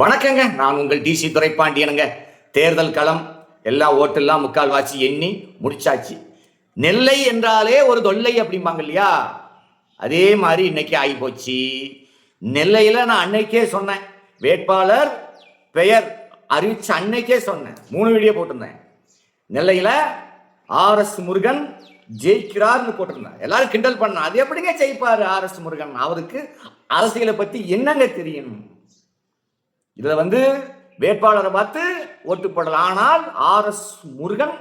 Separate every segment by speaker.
Speaker 1: வணக்கங்க, நான் உங்கள் டிசி துரைப்பாண்டியனுங்க. தேர்தல் களம் எல்லாம் ஓட்டெல்லாம் முக்கால்வாசி எண்ணி முடிச்சாச்சு. நெல்லை என்றாலே ஒரு தொல்லை அப்படிம்பாங்க இல்லையா, அதே மாதிரி இன்னைக்கு ஆகி போச்சு. நெல்லையில் நான் அன்னைக்கே சொன்னேன், வேட்பாளர் பெயர் அறிவிச்ச அன்னைக்கே சொன்னேன், 3 வீடியோ போட்டிருந்தேன். நெல்லையில் RS முருகன் ஜெயிக்கிறார்னு போட்டிருந்தேன். எல்லாரும் கிண்டல் பண்ண, அது எப்படிங்க ஜெயிப்பாரு RS முருகன், அவருக்கு அரசியலை பத்தி என்னங்க தெரியும்? இதுல வேட்பாளரை பார்த்து ஓட்டு போடலாம். ஆனால் RS முருகன்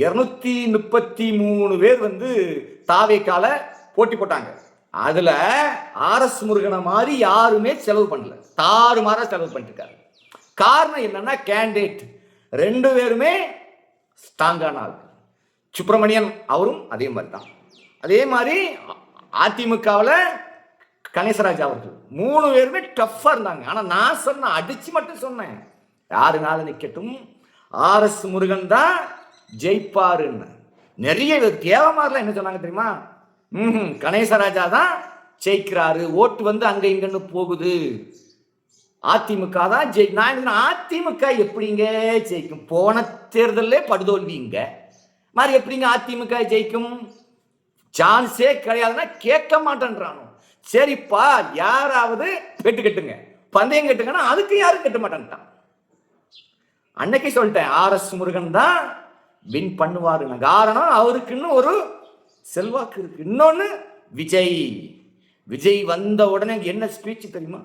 Speaker 1: 233 பேர் தாவேக்கால போட்டி போட்டாங்க. அதுல RS முருகனை மாதிரி யாருமே செலவு பண்ணல, தாறுமாறா செலவு பண்ணிருக்காரு. காரணம் என்னன்னா, கேண்டிடேட் 2 பேருமே ஸ்ட்ராங்கான ஆள். சுப்பிரமணியன் அவரும் அதே மாதிரி தான். அதே மாதிரி அதிமுகவில் கணேசராஜ் அவர்கள் 3 பேருமே டஃப்பா இருந்தாங்க. ஆனா நான் சொன்ன, அடிச்சு மட்டும் சொன்னேன், யாருனாலும் நிக்கட்டும், RS முருகன் தான் ஜெயிப்பாருன்னு. நிறைய பேர் தேவமாரில் என்ன சொன்னாங்க தெரியுமா, கணேசராஜா தான் ஜெயிக்கிறாரு, ஓட்டு அங்க இங்கன்னு போகுது, அதிமுக தான் நான் அதிமுக எப்படிங்க ஜெயிக்கும்? போன தேர்தலே படுதோல்விங்க மாதிரி எப்படிங்க அதிமுக ஜெயிக்கும்? சான்ஸே கிடையாதுன்னா கேட்க மாட்டேன்றானோ. சரிப்பா, யாராவது பெட்டு கட்டுங்க, பந்தயம் கட்டுங்கன்னா அதுக்கு யாரும் கட்ட மாட்டேன்ட்டான். அன்னைக்கு சொல்லிட்டேன், RS முருகன் தான் வின் பண்ணுவாருங்க. காரணம், அவருக்குன்னு ஒரு செல்வாக்கு இருக்கு. இன்னொன்னு, விஜய் வந்த உடனே என்ன ஸ்பீச் தெரியுமா?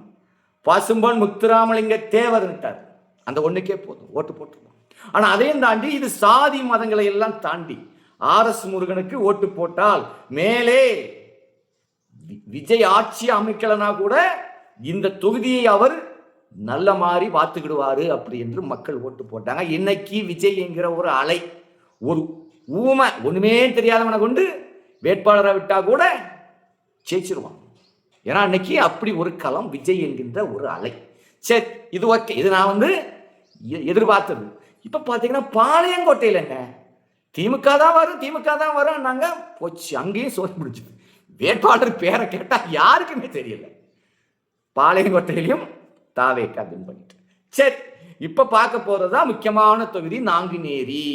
Speaker 1: பசும்பொன் முத்துராமலிங்க தேவர்ட்டார். அந்த ஒண்ணுக்கே போதும், ஓட்டு போட்டுருவோம். ஆனா அதையும் தாண்டி, இது சாதி மதங்களை எல்லாம் தாண்டி RS முருகனுக்கு ஓட்டு போட்டால் மேலே விஜய் ஆட்சி அமைக்கலனா கூட இந்த தொகுதியை அவர் நல்ல மாதிரி பார்த்துக்கிடுவாரு அப்படி என்று மக்கள் ஓட்டு போட்டாங்க. இன்னைக்கு விஜய் என்கிற ஒரு அலை, ஒரு ஊமை, ஒண்ணுமே தெரியாதவனை கொண்டு வேட்பாளரை விட்டா கூட ஜெயிச்சிருவான். ஏன்னா இன்னைக்கு அப்படி ஒரு களம், விஜய் என்கின்ற ஒரு அலை. சரி, இது ஓகே, இது நான் எதிர்பார்த்தது. இப்ப பாத்தீங்கன்னா பாளையங்கோட்டையிலங்க திமுக தான் வரும் நாங்க போச்சு, அங்கேயும் சோறு முடிச்சுது. வேட்பாளர் பேரை கேட்டா யாருக்குமே தெரியல. பாளையங்கோட்டையிலையும் தாவேக்கா வின் பண்ணிட்டு. சரி, இப்ப பார்க்க போறதா முக்கியமான தொகுதி நாங்குநேரி.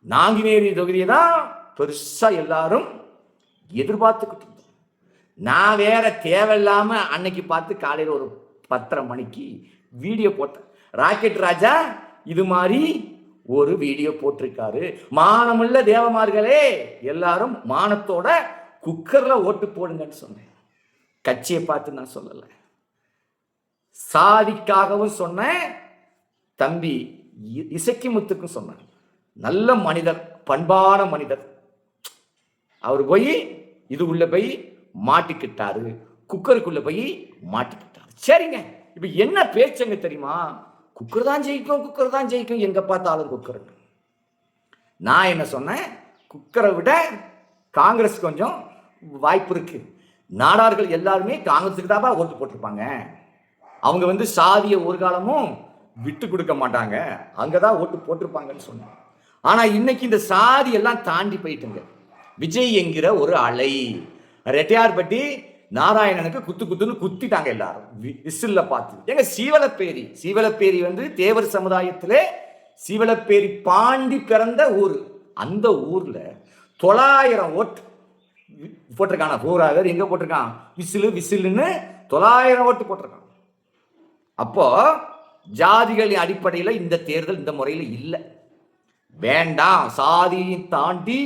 Speaker 1: நாங்குநேரி தொகுதியை தான் பெருசா எல்லாரும் எதிர்பார்த்துக்கிட்டு இருந்தோம். நான் வேற தேவையில்லாம அன்னைக்கு பார்த்து காலையில் ஒரு 10:30 மணிக்கு வீடியோ போட்டேன். ராக்கெட் ராஜா இது மாதிரி ஒரு வீடியோ போட்டிருக்காரு, மானமுள்ள தேவமார்களே எல்லாரும் மானத்தோட குக்கர்ல ஓட்டு போடுங்கன்னு சொன்னேன். கட்சியை பார்த்து நான் சொல்லல, சாதிக்காகவும் சொன்னேன், தம்பி இசக்கிமுத்துக்கும் சொன்னேன். நல்ல மனிதர், பண்பான மனிதர். அவர் போய் இதுக்குள்ள போய் மாட்டிக்கிட்டாரு, குக்கருக்குள்ள போய் மாட்டிக்கிட்டாரு. சரிங்க, இப்ப என்ன பேச்சுங்க தெரியுமா? குக்கர் தான் ஜெயிக்கும், எங்க பார்த்தாலும் குக்கர். நான் என்ன சொன்னேன், குக்கரை விட காங்கிரஸ் கொஞ்சம் வாய்ப்பு இருக்கு. நாடார்கள் எல்லாருமே காங்கிரஸுக்கு தான் ஓட்டு போட்டிருப்பாங்க. அவங்க சாதியை ஒரு காலமும் விட்டு கொடுக்க மாட்டாங்க, அங்கதான் ஓட்டு போட்டிருப்பாங்கன்னு சொன்னேன். ஆனா இன்னைக்கு இந்த சாதி எல்லாம் தாண்டி போயிட்டுங்க. விஜய் என்கிற ஒரு அலை, ரெட்டையார்பட்டி நாராயணனுக்கு குத்துன்னு குத்திட்டாங்க எல்லாரும் விசில்ல பார்த்து. எங்க சீவலப்பேரி தேவர் சமுதாயத்திலே சீவலப்பேரி பாண்டி பிறந்த ஊர். அந்த ஊர்ல 900 ஓட்டு போட்டிருக்கான. பூராவர் எங்க போட்டிருக்கான், விசிலுன்னு 900 ஓட்டு போட்டிருக்கான். அப்போ ஜாதிகளின் அடிப்படையில் இந்த தேர்தல் இந்த முறையில் இல்லை, வேண்டாம். சாதியை தாண்டி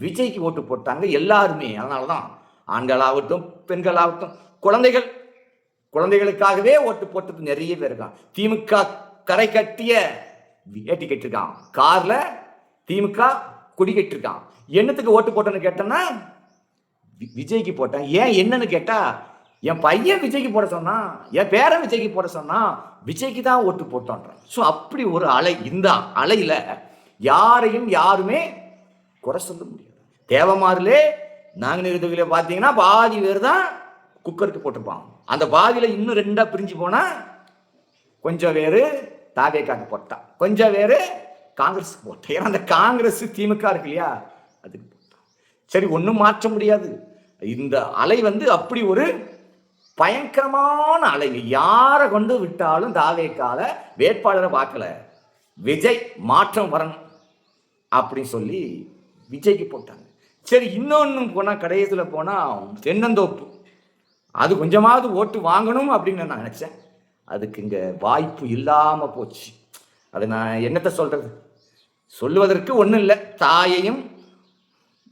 Speaker 1: விஜய்க்கு ஓட்டு போட்டாங்க எல்லாருமே. அதனாலதான் ஆண்களாகட்டும் பெண்களாகட்டும் குழந்தைகளுக்காகவே ஓட்டு போட்டது நிறைய பேர் இருக்கான். திமுக கரை கட்டிய ஏட்டி கட்டிருக்கான், கார்ல திமுக கொடி கட்டிருக்கான். என்னத்துக்கு ஓட்டு போட்டேன்னு கேட்டேன்னா விஜய்க்கு போட்டேன். ஏன் என்னன்னு கேட்டா, என் பையன் விஜய்க்கு போட சொன்னான், என் பேரன் விஜய்க்கு போட சொன்னான், விஜய்க்கு தான் ஓட்டு போட்டோன்றான். ஸோ அப்படி ஒரு அலை. இந்த அலையில யாரையும் யாருமே குறை சொல்ல முடியாது. தேவமாரிலே நாங்குநேரி தொகுதியில பார்த்தீங்கன்னா பாதி பேர் தான் குக்கருக்கு போட்டிருப்பாங்க. அந்த பாதியில இன்னும் 2 பிரிஞ்சு போனா கொஞ்சம் பேர் தாவேக்காக்கு போட்டான், கொஞ்சம் பேர் காங்கிரஸுக்கு போட்டான். ஏன்னா அந்த காங்கிரஸ் திமுக இருக்கு இல்லையா, அதுக்கு. சரி, ஒன்றும் மாற்ற முடியாது. இந்த அலை அப்படி ஒரு பயங்கரமான அலைங்க. யாரை கொண்டு விட்டாலும் தாவேக்கால வேட்பாளரை பார்க்கல. விஜய் மாற்றம் வரணும் அப்படின்னு சொல்லி விஜய்க்கு போட்டாங்க. சரி, இன்னொன்று போனால் கடைசியில் போனால் தென்னந்தோப்பு, அது கொஞ்சமாவது ஓட்டு வாங்கணும் அப்படின்னு நான் நினச்சேன். அதுக்கு இங்கே வாய்ப்பு இல்லாமல் போச்சு. அது நான் என்னத்தை சொல்கிறது, சொல்லுவதற்கு ஒன்றும் இல்லை. தாயையும்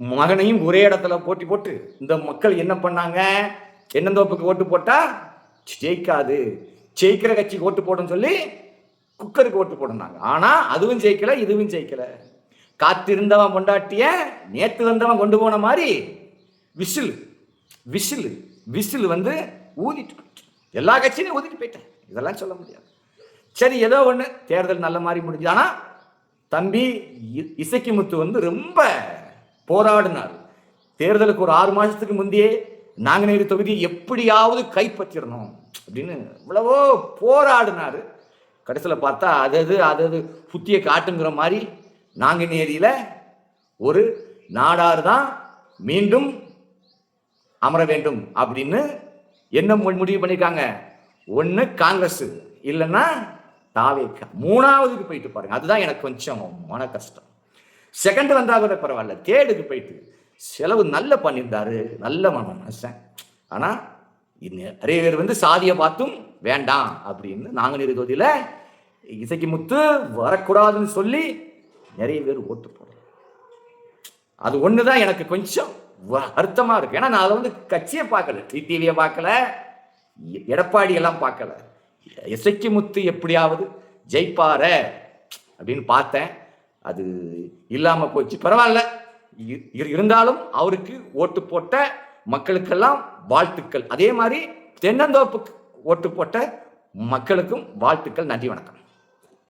Speaker 1: மகனையும் ஒரே இடத்துல போட்டி போட்டு இந்த மக்கள் என்ன பண்ணாங்க, தென்னந்தோப்புக்கு ஓட்டு போட்டால் ஜெயிக்காது, ஜெயிக்கிற கட்சிக்கு ஓட்டு போடுன்னு சொல்லி குக்கருக்கு ஓட்டு போடுனாங்க. ஆனால் அதுவும் ஜெயிக்கலை, இதுவும் ஜெயிக்கலை. காத்திருந்தவன் கொண்டாட்டிய நேற்று வந்தவன் கொண்டு போன மாதிரி விசில் விசில் விசில் வந்து ஊதிட்டு எல்லா கட்சியிலையும் ஊதிட்டு போயிட்டேன். இதெல்லாம் சொல்ல முடியாது. சரி, ஏதோ ஒன்று தேர்தல் நல்ல மாதிரி முடிஞ்சு. ஆனால் தம்பி இசக்கிமுத்து வந்து ரொம்ப போராடினார். தேர்தலுக்கு ஒரு 6 மாதத்துக்கு முந்தையே நாங்குநேரி தொகுதியை எப்படியாவது கைப்பற்றிடணும் அப்படின்னு இவ்வளவோ போராடினார். கடைசியில் பார்த்தா அது புத்தியை காட்டுங்கிற மாதிரி நாங்குநேரியில் ஒரு நாடார் தான் மீண்டும் அமர வேண்டும் அப்படின்னு என்ன முடிவு பண்ணியிருக்காங்க. ஒன்று காங்கிரஸ், இல்லைன்னா தாவேக்கா. 3ஆவதுக்கு போயிட்டு பாருங்க. அதுதான் எனக்கு கொஞ்சம் மன கஷ்டம். செகண்ட் வந்தா கூட பரவாயில்ல, தேர்டுக்கு போயிட்டு செலவு நல்ல பண்ணியிருந்தாரு, நல்ல மனுஷன். ஆனால் நிறைய பேர் வந்து சாதியை பார்த்தும் வேண்டாம் அப்படின்னு நாங்குநேரி தொகுதியில் இசக்கிமுத்து வரக்கூடாதுன்னு சொல்லி நிறைய பேர் ஓட்டு போடுறாங்க. அது ஒன்று தான் எனக்கு கொஞ்சம் வருத்தமாக இருக்கு. ஏன்னா நான் அதை வந்து கட்சியை பார்க்கல, டிடிவியை பார்க்கல, எடப்பாடி எல்லாம் பார்க்கல. இசக்கிமுத்து எப்படியாவது ஜெயிப்பார அப்படின்னு பார்த்தேன். அது இல்லாமல் போச்சு. பரவாயில்ல, இருந்தாலும் அவருக்கு ஓட்டு போட்ட மக்களுக்கெல்லாம் வாழ்த்துக்கள். அதே மாதிரி தென்னந்தோப்புக்கு ஓட்டு போட்ட மக்களுக்கும் வாழ்த்துக்கள். நன்றி, வணக்கம்.